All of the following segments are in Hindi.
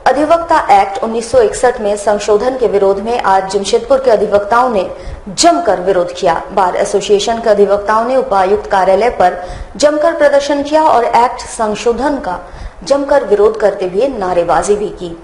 अधिवक्ता एक्ट 1961 में संशोधन के विरोध में आज जमशेदपुर के अधिवक्ताओं ने जमकर विरोध किया। बार एसोसिएशन के अधिवक्ताओं ने उपायुक्त कार्यालय पर जमकर प्रदर्शन किया और एक्ट संशोधन का जमकर विरोध करते हुए नारेबाजी भी की।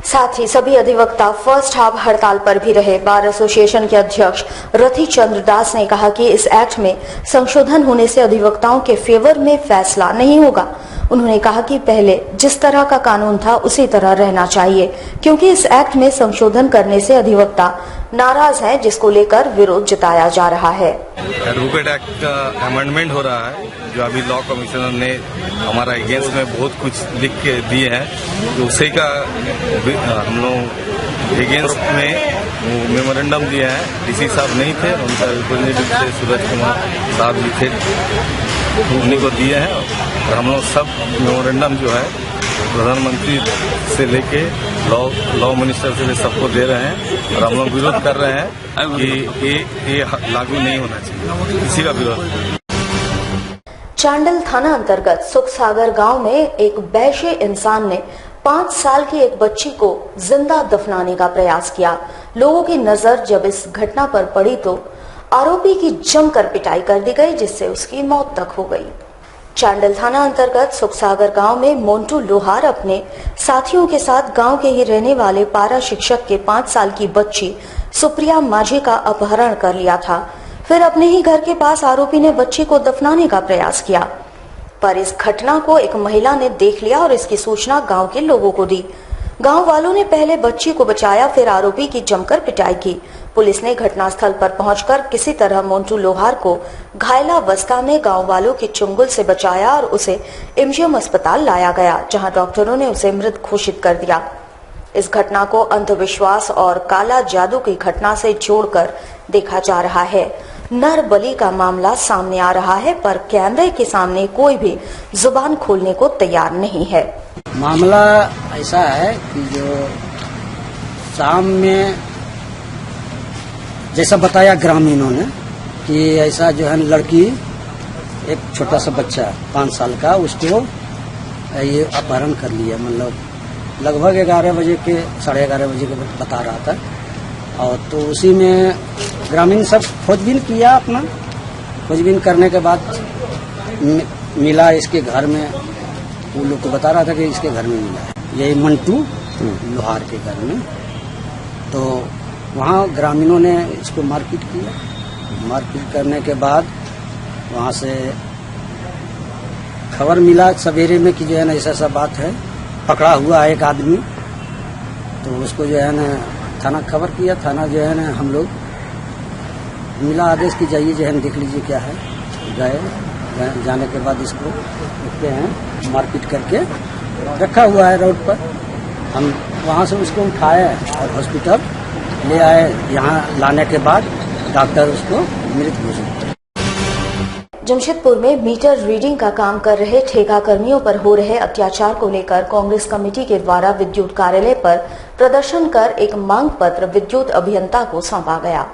साथ ही सभी अधिवक्ता फर्स्ट हाफ हड़ताल पर भी रहे। बार एसोसिएशन के अध्यक्ष रथी चंद्र दास ने कहा कि इस एक्ट में संशोधन होने से अधिवक्ताओं के फेवर में फैसला नहीं होगा। उन्होंने कहा कि पहले जिस तरह का कानून था उसी तरह रहना चाहिए, क्योंकि इस एक्ट में संशोधन करने से अधिवक्ता नाराज हैं, जिसको लेकर विरोध जताया जा रहा है। एडवोकेट एक्ट का अमेंडमेंट हो रहा है, जो अभी लॉ कमिश्नर ने हमारा अगेंस्ट में बहुत कुछ लिख के दिए हैं, तो उसी का हम लोग अगेंस्ट में मेमोरेंडम दिया है। डीसी साहब नहीं थे, उनका रिप्रेजेंटेटिव थे सूरज कुमार साहब जी थे, उन्हीं को दिए हैं। और हम लोग सब मेमोरेंडम जो है प्रधानमंत्री से लेके लॉ मिनिस्टर से सबको दे रहे हैं और हम लोग विरोध कर रहे हैं कि ये लागू नहीं होना चाहिए, इसी का विरोध। चांडल थाना अंतर्गत सुखसागर गांव में एक वैश्य इंसान ने 5 साल की एक बच्ची को जिंदा दफनाने का प्रयास किया। लोगों की नजर जब इस घटना पर पड़ी तो आरोपी की जमकर पिटाई कर दी गई, जिससे उसकी मौत तक हो गई। चांडल थाना अंतर्गत सुखसागर गांव में मोन्टू लोहार अपने साथियों के साथ गांव के ही रहने वाले पारा शिक्षक के 5 साल की बच्ची सुप्रिया माझी का अपहरण कर लिया था। फिर अपने ही घर के पास आरोपी ने बच्ची को दफनाने का प्रयास किया, पर इस घटना को एक महिला ने देख लिया और इसकी सूचना गांव के लोगों को दी। गांव वालों ने पहले बच्ची को बचाया, फिर आरोपी की जमकर पिटाई की। पुलिस ने घटनास्थल पर पहुंचकर किसी तरह मोन्टू लोहार को घायल अवस्था में गांव वालों के चुंगल से बचाया और उसे एमजीएम अस्पताल लाया गया, जहां डॉक्टरों ने उसे मृत घोषित कर दिया। इस घटना को अंधविश्वास और काला जादू की घटना से जोड़कर देखा जा रहा है। नर बलि का मामला सामने आ रहा है, पर कैमरे के सामने कोई भी जुबान खोलने को तैयार नहीं है। मामला ऐसा है कि जो शाम में जैसा बताया ग्रामीणों ने कि ऐसा जो है लड़की, एक छोटा सा बच्चा 5 साल का, उसको ये अपहरण कर लिया। मतलब लगभग 11 बजे के 11:30 बजे के बता रहा था। और तो उसी में ग्रामीण सब खोजबीन किया। अपना खोजबीन करने के बाद मिला इसके घर में। वो लोग को बता रहा था कि इसके घर में मिला है, यही मंटू लोहार के घर में। तो वहाँ ग्रामीणों ने इसको मारपीट किया। मारपीट करने के बाद वहाँ से खबर मिला सवेरे में कि जो है ना ऐसा बात है, पकड़ा हुआ है एक आदमी। तो उसको जो है ना थाना खबर किया। थाना जो है ना हम लोग मिला आदेश की जाइए जो है ना देख लीजिए क्या है। गए, जाने के बाद इसको देखते हैं मारपीट करके रखा हुआ है रोड पर। हम वहाँ से उसको उठाए और हॉस्पिटल ले आए। यहाँ लाने के बाद डॉक्टर उसको मृत घोषित। जमशेदपुर में मीटर रीडिंग का काम कर रहे ठेका कर्मियों पर हो रहे अत्याचार को लेकर कांग्रेस कमेटी के द्वारा विद्युत कार्यालय पर प्रदर्शन कर एक मांग पत्र विद्युत अभियंता को सौंपा गया।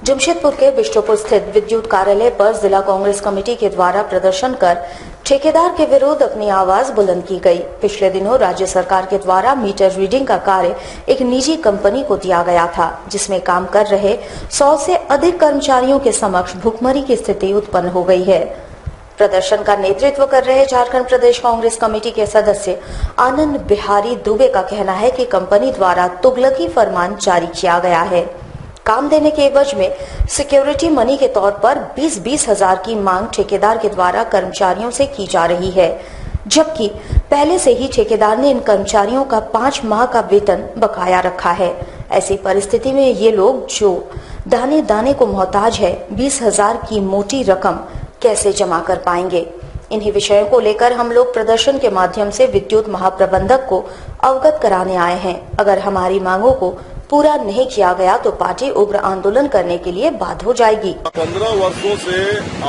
जमशेदपुर के बिष्टुपुर स्थित विद्युत कार्यालय पर जिला कांग्रेस कमेटी के द्वारा प्रदर्शन कर ठेकेदार के विरुद्ध अपनी आवाज बुलंद की गई। पिछले दिनों राज्य सरकार के द्वारा मीटर रीडिंग का कार्य एक निजी कंपनी को दिया गया था, जिसमें काम कर रहे 100 से अधिक कर्मचारियों के समक्ष भुखमरी की स्थिति उत्पन्न हो गई है। प्रदर्शन का नेतृत्व कर रहे झारखंड प्रदेश कांग्रेस कमेटी के सदस्य आनंद बिहारी दुबे का कहना है कि कंपनी द्वारा तुगलकी फरमान जारी किया गया है। काम देने के एवज में सिक्योरिटी मनी के तौर पर 20-20 हजार की मांग ठेकेदार के द्वारा कर्मचारियों से की जा रही है, जबकि पहले से ही ठेकेदार ने इन कर्मचारियों का 5 माह का वेतन बकाया रखा है। ऐसी परिस्थिति में ये लोग जो दाने दाने को मोहताज है, 20 हजार की मोटी रकम कैसे जमा कर पाएंगे। इन्हीं विषयों को लेकर हम लोग प्रदर्शन के माध्यम से विद्युत महाप्रबंधक को अवगत कराने आए हैं। अगर हमारी मांगों को पूरा नहीं किया गया तो पार्टी उग्र आंदोलन करने के लिए बाध्य हो जाएगी। 15 वर्षों से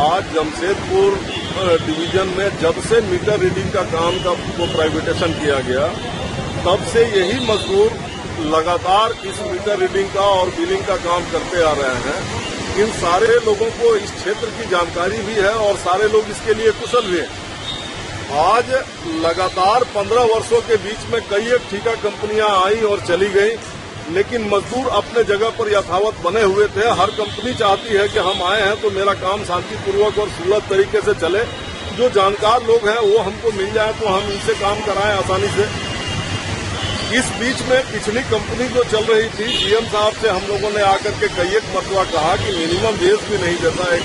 आज जमशेदपुर डिवीजन में जब से मीटर रीडिंग का काम को प्राइवेटाइजेशन किया गया, तब से यही मजदूर लगातार इस मीटर रीडिंग का और बिलिंग का काम करते आ रहे हैं। इन सारे लोगों को इस क्षेत्र की जानकारी भी है और सारे लोग इसके लिए कुशल भी हैं। आज लगातार 15 वर्षों के बीच में कई एक ठेका कंपनियां आई और चली गई, लेकिन मजदूर अपने जगह पर यथावत बने हुए थे। हर कंपनी चाहती है कि हम आए हैं तो मेरा काम शांतिपूर्वक और सुलभ तरीके से चले। जो जानकार लोग हैं वो हमको मिल जाए तो हम इनसे काम कराएं आसानी से। इस बीच में पिछली कंपनी जो चल रही थी, डीएम साहब से हम लोगों ने आकर के कई एक मरतबा कहा कि मिनिमम वेज भी नहीं देता है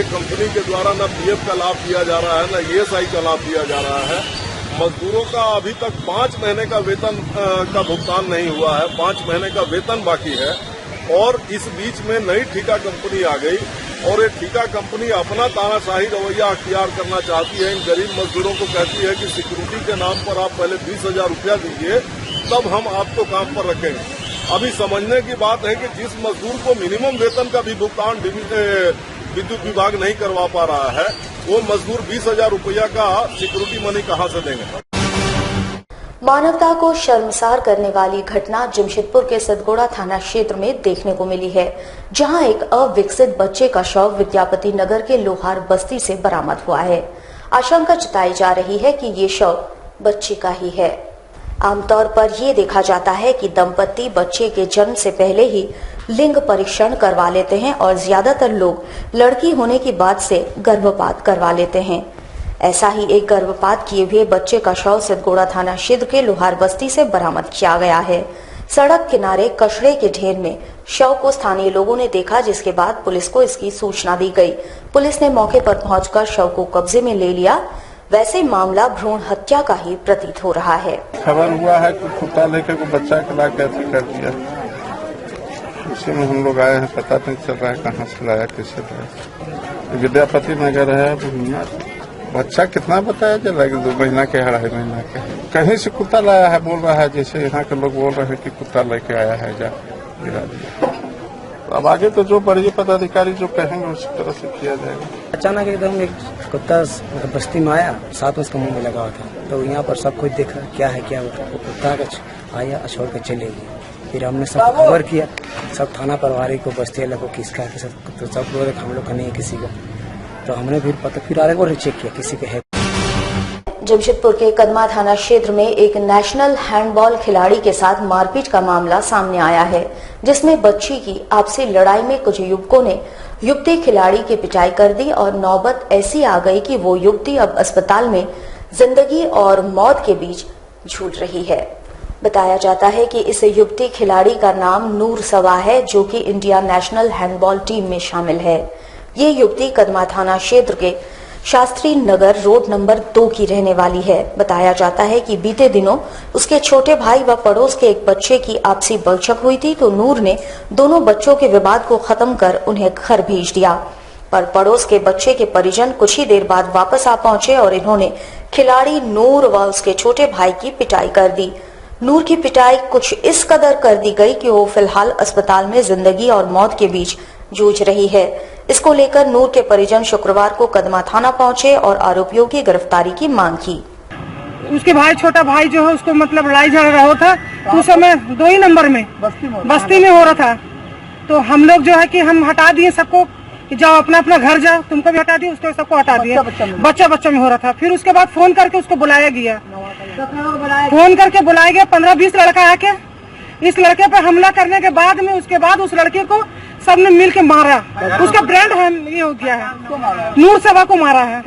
कंपनी के द्वारा न पीएफ का लाभ दिया जा रहा है, न ईएसआई का लाभ दिया जा रहा है। मजदूरों का अभी तक 5 महीने का वेतन का भुगतान नहीं हुआ है, 5 महीने का वेतन बाकी है। और इस बीच में नई ठेका कंपनी आ गई और ये ठेका कंपनी अपना तानाशाही रवैया अख्तियार करना चाहती है। इन गरीब मजदूरों को कहती है कि सिक्योरिटी के नाम पर आप पहले 20,000 रुपया दीजिए, तब हम आपको काम पर रखेंगे। अभी समझने की बात है कि जिस मजदूर को मिनिमम वेतन का भी भुगतान विद्युत विभाग नहीं करवा पा रहा है, वो मजदूर 20,000 रुपया का सिक्योरिटी मनी कहाँ से देंगे। मानवता को शर्मसार करने वाली घटना जमशेदपुर के सतगोड़ा थाना क्षेत्र में देखने को मिली है, जहां एक अविकसित बच्चे का शव विद्यापति नगर के लोहार बस्ती से बरामद हुआ है। आशंका जताई जा रही है कि ये शव बच्चे का ही है। आमतौर पर ये देखा जाता है कि दंपत्ति बच्चे के जन्म से पहले ही लिंग परीक्षण करवा लेते हैं और ज्यादातर लोग लड़की होने की बात से गर्भपात करवा लेते हैं। ऐसा ही एक गर्भपात किए हुए बच्चे का शव सतगोड़ा थाना क्षेत्र के लोहार बस्ती से बरामद किया गया है। सड़क किनारे कचरे के ढेर में शव को स्थानीय लोगों ने देखा, जिसके बाद पुलिस को इसकी सूचना दी गई। पुलिस ने मौके पर पहुंचकर शव को कब्जे में ले लिया। वैसे मामला भ्रूण हत्या का ही प्रतीत हो रहा है। खबर हुआ है कि कुत्ता लेकर को बच्चा के ला कैसे कर दिया, उसी में हम लोग आए हैं। पता नहीं चल रहा है कहाँ से लाया, कैसे लाया। विद्यापति नगर है। बच्चा कितना बताया जा रहा है, 2 महीना के, 2.5 महीना के। कहीं से कुत्ता लाया है, बोल रहा है। जैसे यहाँ के लोग बोल रहे हैं कि कुत्ता लेके आया है, जा गिरा दिया। तो अब आगे तो जो बड़े पदाधिकारी जो कहेंगे उसी तरह से किया जाएगा। अचानक एकदम एक कुत्ता बस्ती में आया, साथ में उसका मुंह में लगा हुआ था। तो यहाँ पर सब कुछ देखा क्या है क्या होता है। वो कुत्ता आया, छोड़ कर चले गए। फिर हमने सब खबर किया, सब थाना प्रभारी को, बस्ती वाले को, किसका है, तो सब लोग हम लोग का नहीं है किसी का। तो हमने फिर पता फिर आगे और चेक किया किसी के है। जमशेदपुर के कदमा थाना क्षेत्र में एक नेशनल हैंडबॉल खिलाड़ी के साथ मारपीट का मामला सामने आया है, जिसमें बच्ची की आपसी लड़ाई में कुछ युवकों ने युवती खिलाड़ी की पिटाई कर दी और नौबत ऐसी आ गई कि वो युवती अब अस्पताल में जिंदगी और मौत के बीच झूल रही है। बताया जाता है कि इस युवती खिलाड़ी का नाम नूर सवा है, जो कि इंडिया नेशनल हैंडबॉल टीम में शामिल है। ये युवती कदमा थाना क्षेत्र के शास्त्री नगर रोड नंबर 2 की रहने वाली है। बताया जाता है कि बीते दिनों उसके छोटे भाई व पड़ोस के एक बच्चे की आपसी बकझक हुई थी, तो नूर ने दोनों बच्चों के विवाद को खत्म कर उन्हें घर भेज दिया। पर पड़ोस के बच्चे के परिजन कुछ ही देर बाद वापस आ पहुंचे और इन्होंने खिलाड़ी नूर व उसके छोटे भाई की पिटाई कर दी। नूर की पिटाई कुछ इस कदर कर दी गई कि वो फिलहाल अस्पताल में जिंदगी और मौत के बीच जूझ रही है। इसको लेकर नूर के परिजन शुक्रवार को कदमा थाना पहुंचे और आरोपियों की गिरफ्तारी की मांग की। उसके भाई, छोटा भाई जो है, उसको मतलब लड़ाई झगड़ा हो था, तो उस समय 2 ही नंबर में बस्ती में हो रहा था। तो हम लोग जो है कि हम हटा दिए सबको कि जाओ अपना अपना घर जाओ। तुमको भी हटा दिया, उसको सबको हटा दिया। बच्चा में हो रहा था। फिर उसके बाद फोन करके उसको बुलाया गया। फोन करके बुलाया गया, 15-20 लड़का आके इस लड़के पर हमला करने के बाद में उसके बाद उस लड़के को सबने मिल के मारा। उसका ब्रांड है, ये हो गया है, नूर सभा को मारा है।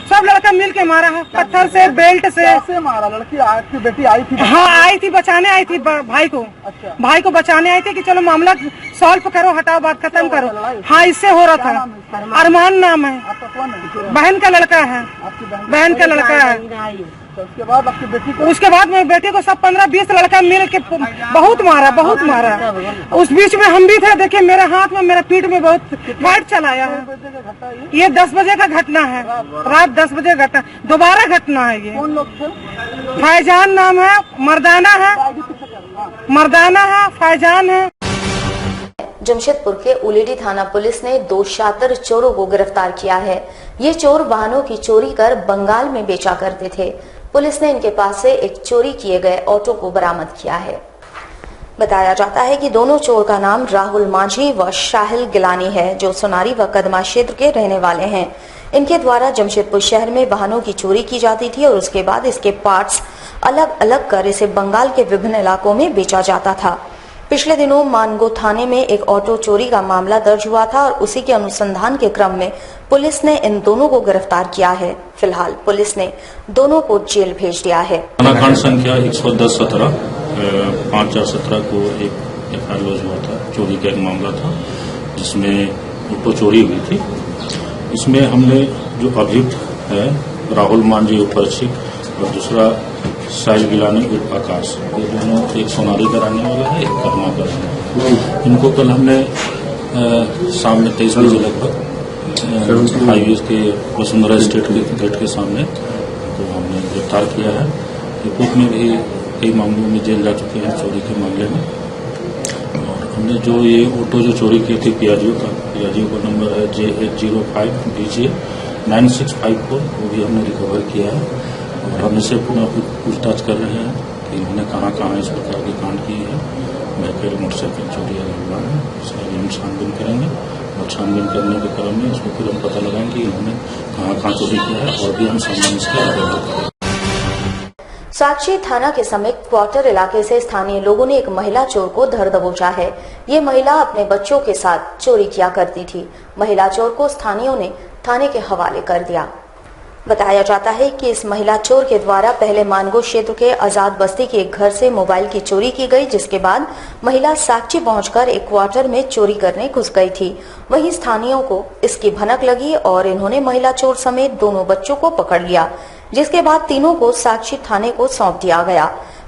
सब लड़का मिल के मारा है, पत्थर से, बेल्ट से। कैसे मारा? लड़की आपकी बेटी आई थी? हाँ आई थी, बचाने आई थी भाई को। अच्छा। भाई को बचाने आई थी कि चलो मामला सॉल्व करो, हटाओ, बात खत्म करो। हाँ, इससे हो रहा था। अरमान नाम है, बहन का लड़का है, बहन का लड़का है। उसके बाद आपकी बेटी को, उसके बाद मेरी बेटी को सब 15-20 लड़का मिल के बहुत मारा। उस बीच में हम भी थे। देखिए मेरे हाथ में, मेरा पीठ में बहुत फाइट चलाया है। ये 10 बजे का घटना है, रात 10 बजे घटना, दोबारा घटना है ये। कौन लोग थे? फैजान नाम है, मर्दाना है, फैजान है। जमशेदपुर के उलेडी थाना पुलिस ने 2 शातिर चोरों को गिरफ्तार किया है। ये चोर वाहनों की चोरी कर बंगाल में बेचा करते थे। पुलिस ने इनके पास से एक चोरी किए गए ऑटो को बरामद किया है। बताया जाता है कि दोनों चोर का नाम राहुल मांझी व शाहिल गिलानी है, जो सोनारी व कदमा क्षेत्र के रहने वाले हैं। इनके द्वारा जमशेदपुर शहर में वाहनों की चोरी की जाती थी और उसके बाद इसके पार्ट्स अलग अलग कर इसे बंगाल के विभिन्न इलाकों में बेचा जाता था। पिछले दिनों मानगो थाने में एक ऑटो चोरी का मामला दर्ज हुआ था और उसी के अनुसंधान के क्रम में पुलिस ने इन दोनों को गिरफ्तार किया है। फिलहाल पुलिस ने दोनों को जेल भेज दिया है। कांड संख्या 110-17 5/4/17 को एक एफआईआर लॉन्च हुआ था। चोरी का एक मामला था जिसमें ऑटो चोरी हुई थी। इसमें हमने जो अभियुक्त है राहुल मांझी उपरक्षक और दूसरा साहिल गिलानी उर्फ आकाश, ये दोनों एक सोनारी का रहने वाला है, एक कहना का रहने वाला है। इनको कल हमने शाम में 23 बजे लगभग हाईवे के वसुंधरा स्टेट के गेट के सामने तो हमने गिरफ्तार किया है। रिपोर्ट में भी कई मामलों में जेल जा चुके हैं चोरी के मामले में। और हमने जो ये ऑटो जो चोरी की थी पियाजियो का नंबर है J805 BJ 9654, वो भी हमने रिकवर किया है और हम इसे पूछताछ कर रहे हैं कि इन्होंने कहाँ इस प्रकार के कांड किए हैं। व्हीकल मोटरसाइकिल चोरी हुआ है, इसका भी हम छानबीन करेंगे और छानबीन करने के क्रम में इसको फिर हम पता लगाएंगे कि इन्होंने कहाँ चोरी किया है और भी हम सामान इसके आगे करेंगे। साक्षी थाना के समीप क्वार्टर इलाके से स्थानीय लोगों ने एक महिला चोर को धर दबोचा है। ये महिला अपने बच्चों के साथ चोरी किया करती थी। महिला चोर को स्थानीयों ने थाने के हवाले कर दिया। बताया जाता है कि इस महिला चोर के द्वारा पहले मानगो क्षेत्र के आजाद बस्ती के एक घर से मोबाइल की चोरी की गई, जिसके बाद महिला साक्षी पहुंचकर एक क्वार्टर में चोरी करने घुस गई थी। वहीं स्थानीयों को इसकी भनक लगी और इन्होंने महिला चोर समेत दोनों बच्चों को पकड़ लिया, जिसके बाद तीनों को साक्षी थाने को सौंप दिया गया।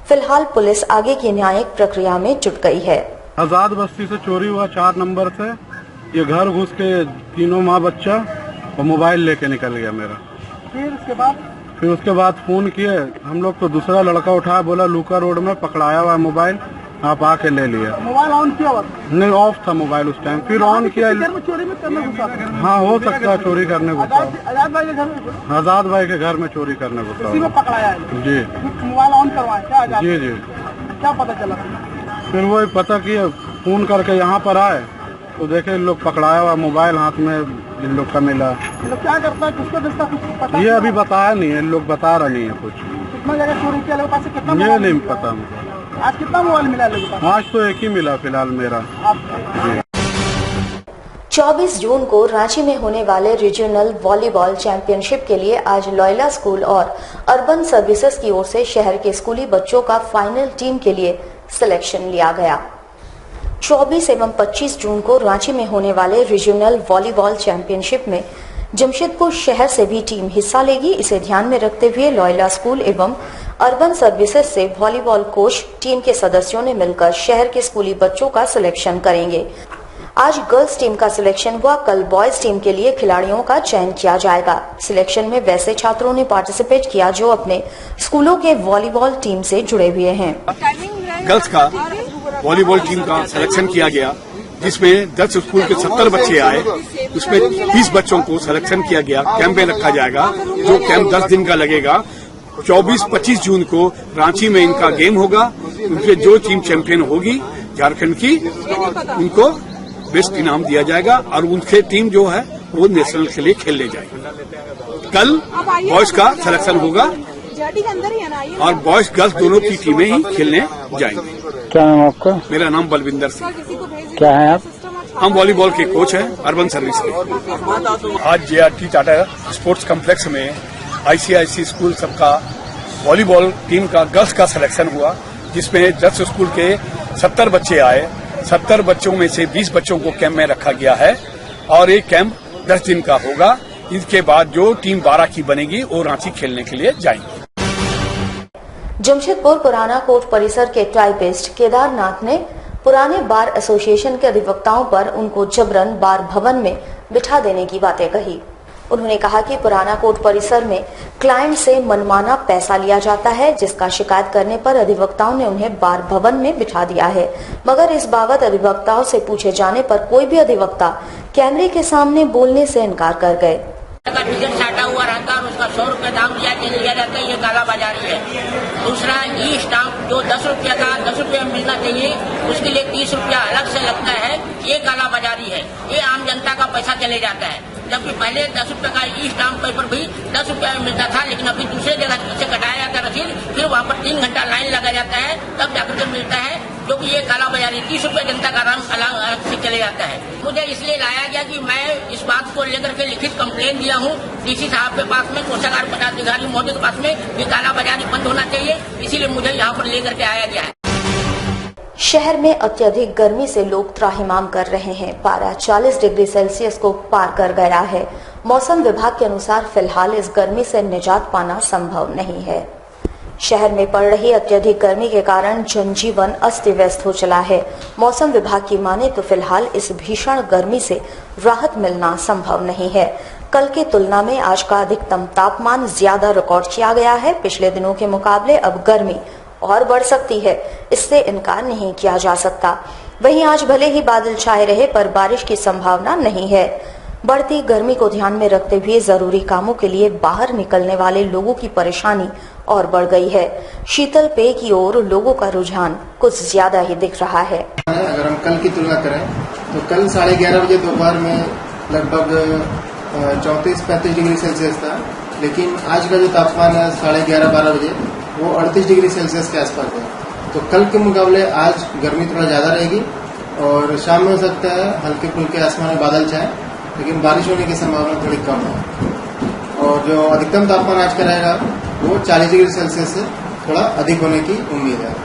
फिलहाल पुलिस आगे की न्यायिक प्रक्रिया में जुट गई है। आजाद बस्ती से चोरी हुआ 4 नंबर से। ये घर घुस के तीनों माँ बच्चा और मोबाइल लेके निकल गया मेरा। फिर उसके बाद फोन किए हम लोग, तो दूसरा लड़का उठाया, बोला लूका रोड में पकड़ाया हुआ मोबाइल, आप आके ले लिया। मोबाइल ऑन किया हुआ नहीं, ऑफ था मोबाइल उस टाइम। फिर ऑन किया। चोरी में करने घुसा? हाँ, हो सकता है चोरी करने घुसा। आजाद भाई के घर में? आजाद भाई के घर में चोरी करने घुसा। उसी में पकड़ाया है? जी। मोबाइल ऑन करवाया क्या? जी जी। क्या पता चला? फिर वही पता किया, फोन करके यहाँ पर आए तो देखे इन लोग पकड़ाया हुआ मोबाइल हाथ में इन लोग का मिला। क्या करता है, किसको देता कुछ पता? ये अभी बताया नहीं है, इन लोग बता रहे हैं कुछ। कितना जगह चोरी किया लोगों से? कितना? ये नहीं पता मुझे। आज कितना मोबाइल मिला लोगों को? आज तो एक ही मिला फिलहाल मेरा। 24 जून को रांची में होने वाले रीजनल वॉलीबॉल चैंपियनशिप के लिए आज लॉयला स्कूल और अर्बन सर्विसेज की ओर से शहर के स्कूली बच्चों का फाइनल टीम के लिए सिलेक्शन लिया गया। 24 एवं 25 जून को रांची में होने वाले रीजनल वॉलीबॉल चैंपियनशिप में जमशेदपुर शहर से भी टीम हिस्सा लेगी। इसे ध्यान में रखते हुए लॉयला स्कूल एवं अर्बन सर्विसेज से वॉलीबॉल कोच टीम के सदस्यों ने मिलकर शहर के स्कूली बच्चों का सिलेक्शन करेंगे। आज गर्ल्स टीम का सिलेक्शन हुआ, कल बॉयज टीम के लिए खिलाड़ियों का चयन किया जाएगा। सिलेक्शन में वैसे छात्रों ने पार्टिसिपेट किया जो अपने स्कूलों के वॉलीबॉल टीम से जुड़े हुए हैं। गर्ल्स का वॉलीबॉल टीम का सिलेक्शन किया गया, जिसमें 10 स्कूल के 70 बच्चे आए। उसमें 20 बच्चों को सिलेक्शन किया गया। कैंप में रखा जाएगा, जो कैंप 10 दिन का लगेगा। 24-25 जून को रांची में इनका गेम होगा। उनसे जो टीम चैंपियन होगी झारखंड की, उनको बेस्ट इनाम दिया जाएगा और उनके टीम जो है वो नेशनल के लिए खेलने जाएगी। कल बॉयज का सिलेक्शन होगा और बॉयज गर्ल्स दोनों की टीमें ही खेलने जाएंगी। क्या नाम आपका? मेरा नाम बलविंदर सिंह। क्या है आप? हम वॉलीबॉल के कोच हैं अर्बन सर्विस के। आज JRT टाटा स्पोर्ट्स कॉम्प्लेक्स में ICIC स्कूल सबका वॉलीबॉल टीम का गर्ल्स का सिलेक्शन हुआ, जिसमें 10 स्कूल के 70 बच्चे आए। 70 बच्चों में से 20 बच्चों को कैंप में रखा गया है और एक कैंप 10 दिन का होगा। इसके बाद जो टीम 12 की बनेगी वो रांची खेलने के लिए जाएंगी। जमशेदपुर पुराना कोर्ट परिसर के टाइपिस्ट केदारनाथ ने पुराने बार एसोसिएशन के अधिवक्ताओं पर उनको जबरन बार भवन में बिठा देने की बातें कही। उन्होंने कहा कि पुराना कोर्ट परिसर में क्लाइंट से मनमाना पैसा लिया जाता है, जिसका शिकायत करने पर अधिवक्ताओं ने उन्हें बार भवन में बिठा दिया है। मगर इस बाबत अधिवक्ताओं से पूछे जाने पर कोई भी अधिवक्ता कैमरे के सामने बोलने से इनकार कर गए। टिकट साटा हुआ रहता है और उसका 100 रुपये दाम लिया जाता है, ये कालाबाजारी है। दूसरा, ई स्टाम्प जो 10 रुपया का 10 रुपये में मिलना चाहिए, उसके लिए 30 रुपया अलग से लगता है, ये कालाबाजारी है। ये आम जनता का पैसा चले जाता है। जबकि पहले 10 रुपए का ई स्टाम्प पेपर भी 10 रुपए में मिलता था, लेकिन अभी दूसरे जगह से कटाया जाता है रसीद, फिर वहाँ पर 3 घंटा लाइन लगा जाता है, तब जाकर के मिलता है, जो कि ये काला बाजारी 30 रुपए जनता का रंग अलग से चले जाता है। मुझे इसलिए लाया गया कि मैं इस बात को लेकर के लिखित कंप्लेन दिया हूँ डीसी साहब के पास में, कोषागार पदाधिकारी महोदय के पास में, कि काला बाजारी बंद होना चाहिए, इसीलिए मुझे यहाँ पर लेकर के आया गया है। शहर में अत्यधिक गर्मी से लोग त्राहिमाम कर रहे हैं। पारा 40 डिग्री सेल्सियस को पार कर गया है। मौसम विभाग के अनुसार फिलहाल इस गर्मी से निजात पाना संभव नहीं है। शहर में पड़ रही अत्यधिक गर्मी के कारण जनजीवन अस्त व्यस्त हो चला है। मौसम विभाग की माने तो फिलहाल इस भीषण गर्मी से राहत मिलना संभव नहीं है। कल की तुलना में आज का अधिकतम तापमान ज्यादा रिकॉर्ड किया गया है। पिछले दिनों के मुकाबले अब गर्मी और बढ़ सकती है, इससे इनकार नहीं किया जा सकता। वहीं आज भले ही बादल छाए रहे पर बारिश की संभावना नहीं है। बढ़ती गर्मी को ध्यान में रखते हुए जरूरी कामों के लिए बाहर निकलने वाले लोगों की परेशानी और बढ़ गई है। शीतल पेय की ओर लोगों का रुझान कुछ ज्यादा ही दिख रहा है। अगर हम कल की तुलना करें तो कल 11:30 बजे दोपहर में लगभग 34-35 डिग्री सेल्सियस था, लेकिन आज का जो तापमान है 11:30-12 बजे वो 38 डिग्री सेल्सियस के आसपास है। तो कल के मुकाबले आज गर्मी थोड़ा ज्यादा रहेगी और शाम में हो सकता है हल्के फुल्के आसमान में बादल छाए, लेकिन बारिश होने की संभावना थोड़ी कम है। और जो अधिकतम तापमान आज का रहेगा वो 40 डिग्री सेल्सियस से थोड़ा अधिक होने की उम्मीद है।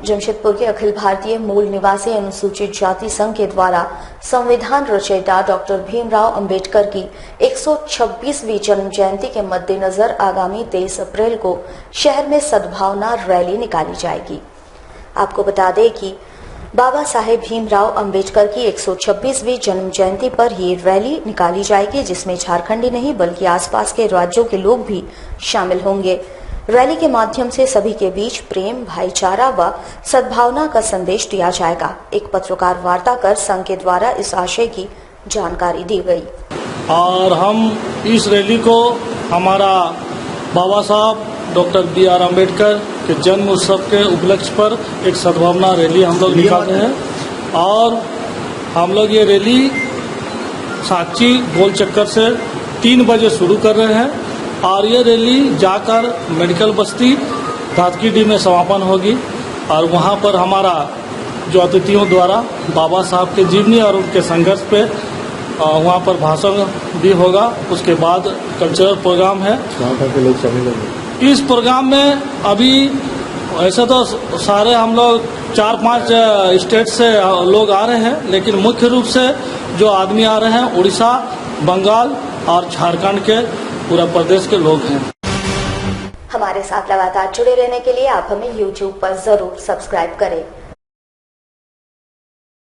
जमशेदपुर के अखिल भारतीय मूल निवासी अनुसूचित जाति संघ के द्वारा संविधान रचयिता डॉक्टर भीमराव अंबेडकर की 126वीं जन्म जयंती के मद्देनजर आगामी 23 अप्रैल को शहर में सद्भावना रैली निकाली जाएगी। आपको बता दें कि बाबा साहेब भीमराव अंबेडकर की 126वीं जन्म जयंती पर ये रैली निकाली जाएगी, जिसमें झारखंड ही नहीं बल्कि आसपास के राज्यों के लोग भी शामिल होंगे। रैली के माध्यम से सभी के बीच प्रेम, भाईचारा व सद्भावना का संदेश दिया जाएगा। एक पत्रकार वार्ता कर संघ के द्वारा इस आशय की जानकारी दी गई। और हम इस रैली को हमारा बाबा साहब डॉक्टर B.R. अम्बेडकर के जन्म उत्सव के उपलक्ष्य पर एक सद्भावना रैली हम लोग निकाल रहे हैं। और हम लोग ये रैली साक्षी गोल चक्कर से 3 बजे शुरू कर रहे हैं और ये रैली जाकर मेडिकल बस्ती धातकीडी में समापन होगी। और वहाँ पर हमारा जो अतिथियों द्वारा बाबा साहब के जीवनी और उनके संघर्ष पे वहाँ पर भाषण भी होगा। उसके बाद कल्चरल प्रोग्राम है। के लोग शामिल होंगे इस प्रोग्राम में। अभी ऐसे तो सारे हम लोग 4-5 स्टेट से लोग आ रहे हैं, लेकिन मुख्य रूप से जो आदमी आ रहे हैं उड़ीसा, बंगाल और झारखंड के पूरा प्रदेश के लोग हैं। हमारे साथ लगातार जुड़े रहने के लिए आप हमें YouTube पर जरूर सब्सक्राइब करें।